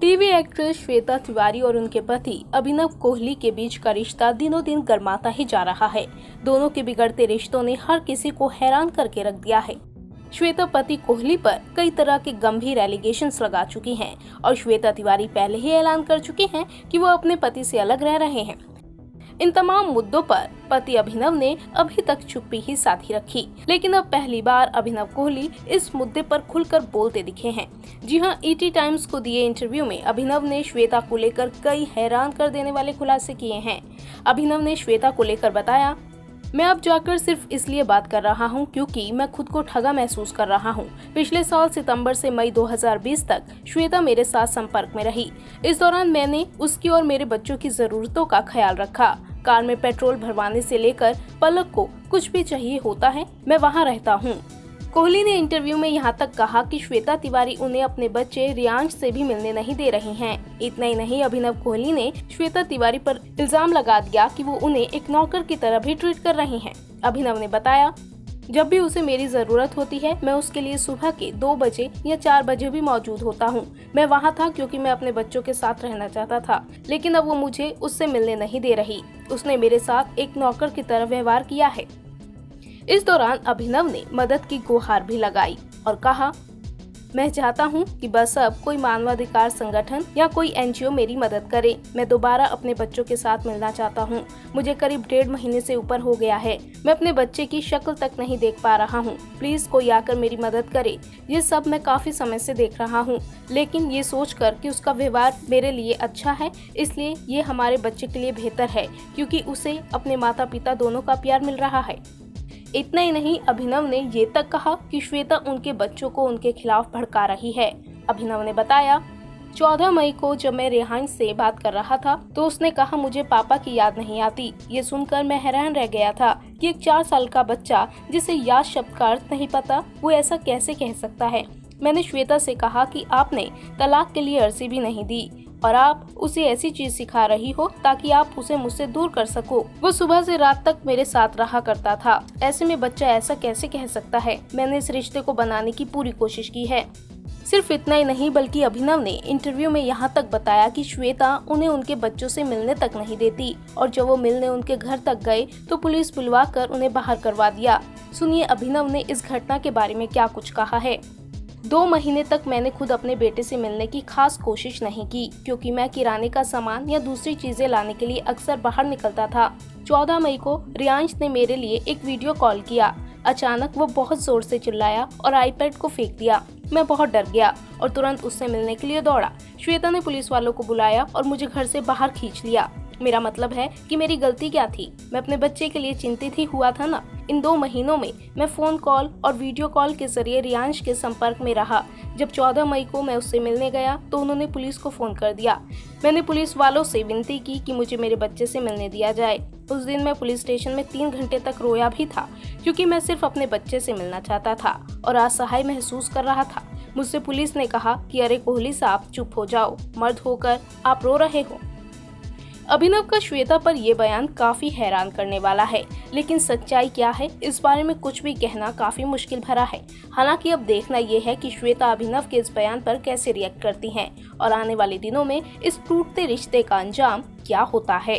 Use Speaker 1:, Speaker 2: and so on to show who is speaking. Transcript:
Speaker 1: TV actress Shweta Tiwari और उनके पति अभिनव कोहली के बीच का रिश्ता दिनों दिन गर्माता ही जा रहा है। दोनों के बिगड़ते रिश्तों ने हर किसी को हैरान करके रख दिया है। श्वेता पति कोहली पर कई तरह के गंभीर एलिगेशंस लगा चुकी हैं और श्वेता तिवारी पहले ही ऐलान कर चुकी हैं कि वो अपने पति से अलग रह रहे हैं। इन तमाम मुद्दों पर पति अभिनव ने अभी तक चुप्पी ही साधी रखी, लेकिन अब पहली बार अभिनव कोहली इस मुद्दे पर खुलकर बोलते दिखे हैं। जी हां, ईटी टाइम्स को दिए इंटरव्यू में अभिनव ने श्वेता को लेकर कई हैरान कर देने वाले खुलासे किए हैं। अभिनव ने श्वेता को लेकर बताया, मैं अब जाकर सिर्फ इसलिए बात कर रहा हूं क्योंकि मैं खुद को ठगा महसूस कर रहा हूं। पिछले साल सितंबर से मई 2020 तक श्वेता मेरे साथ संपर्क में रही। इस दौरान मैंने उसकी और मेरे बच्चों की जरूरतों का ख्याल रखा। कार में पेट्रोल भरवाने से लेकर पलक को कुछ भी चाहिए होता है, मैं वहां रहता हूं। कोहली ने इंटरव्यू में यहां तक कहा कि श्वेता तिवारी उन्हें अपने बच्चे रियांश से भी मिलने नहीं दे रही हैं। इतना ही नहीं, अभिनव कोहली ने श्वेता तिवारी पर इल्जाम लगा दिया कि वो उन्हें एक नौकर की तरह भी ट्रीट कर रही हैं। अभिनव ने बताया, जब भी उसे मेरी जरूरत होती है मैं उसके लिए सुबह के 2 बजे या 4 बजे भी मौजूद होता हूँ। मैं वहाँ था क्योंकि मैं अपने बच्चों के साथ रहना चाहता था, लेकिन अब वो मुझे उससे मिलने नहीं दे रही। उसने मेरे साथ एक नौकर की तरह व्यवहार किया है। इस दौरान अभिनव ने मदद की गुहार भी लगाई और कहा, मैं चाहता हूं कि बस अब कोई मानवाधिकार संगठन या कोई एनजीओ मेरी मदद करे। मैं दोबारा अपने बच्चों के साथ मिलना चाहता हूं। मुझे करीब 1.5 महीने से ऊपर हो गया है। मैं अपने बच्चे की शक्ल तक नहीं देख पा रहा हूं। प्लीज कोई आकर मेरी मदद करे। ये सब मैं काफी समय से देख रहा हूं, लेकिन ये सोचकर कि उसका व्यवहार मेरे लिए अच्छा है, इसलिए ये हमारे बच्चे के लिए बेहतर है क्योंकि उसे अपने माता पिता दोनों का प्यार मिल रहा है। इतना ही नहीं, अभिनव ने ये तक कहा कि श्वेता उनके बच्चों को उनके खिलाफ भड़का रही है। अभिनव ने बताया, 14 मई को जब मैं रियांश से बात कर रहा था तो उसने कहा मुझे पापा की याद नहीं आती। ये सुनकर मैं हैरान रह गया था कि एक 4 साल का बच्चा जिसे याद शब्द का अर्थ नहीं पता, वो ऐसा कैसे कह सकता है। मैंने श्वेता से कहा कि आपने तलाक के लिए अर्जी भी नहीं दी और आप उसे ऐसी चीज सिखा रही हो ताकि आप उसे मुझसे दूर कर सको। वो सुबह से रात तक मेरे साथ रहा करता था। ऐसे में बच्चा ऐसा कैसे कह सकता है। मैंने इस रिश्ते को बनाने की पूरी कोशिश की है। सिर्फ इतना ही नहीं, बल्कि अभिनव ने इंटरव्यू में यहाँ तक बताया कि श्वेता उन्हें उनके बच्चों से मिलने तक नहीं देती और जब वो मिलने उनके घर तक गए तो पुलिस बुलवाकर उन्हें बाहर करवा दिया। सुनिए अभिनव ने इस घटना के बारे में क्या कुछ कहा है। 2 महीने तक मैंने खुद अपने बेटे से मिलने की खास कोशिश नहीं की क्योंकि मैं किराने का सामान या दूसरी चीजें लाने के लिए अक्सर बाहर निकलता था। 14 मई को रियांश ने मेरे लिए एक वीडियो कॉल किया। अचानक वो बहुत जोर से चिल्लाया और आईपैड को फेंक दिया। मैं बहुत डर गया और तुरंत उससे मिलने के लिए दौड़ा। श्वेता ने पुलिस वालों को बुलाया और मुझे घर से बाहर खींच लिया। मेरा मतलब है कि मेरी गलती क्या थी। मैं अपने बच्चे के लिए चिंतित ही हुआ था ना। इन 2 महीनों में मैं फोन कॉल और वीडियो कॉल के जरिए रियांश के संपर्क में रहा। जब 14 मई को मैं उससे मिलने गया तो उन्होंने पुलिस को फोन कर दिया। मैंने पुलिस वालों से विनती की कि मुझे मेरे बच्चे से मिलने दिया जाए। उस दिन मैं पुलिस स्टेशन में 3 घंटे तक रोया भी था क्योंकि मैं सिर्फ अपने बच्चे से मिलना चाहता था और असहाय महसूस कर रहा था। मुझसे पुलिस ने कहा कि अरे कोहली साहब, चुप हो जाओ, मर्द होकर आप रो रहे हो। अभिनव का श्वेता पर ये बयान काफी हैरान करने वाला है, लेकिन सच्चाई क्या है इस बारे में कुछ भी कहना काफी मुश्किल भरा है। हालांकि अब देखना ये है कि श्वेता अभिनव के इस बयान पर कैसे रिएक्ट करती हैं और आने वाले दिनों में इस टूटते रिश्ते का अंजाम क्या होता है।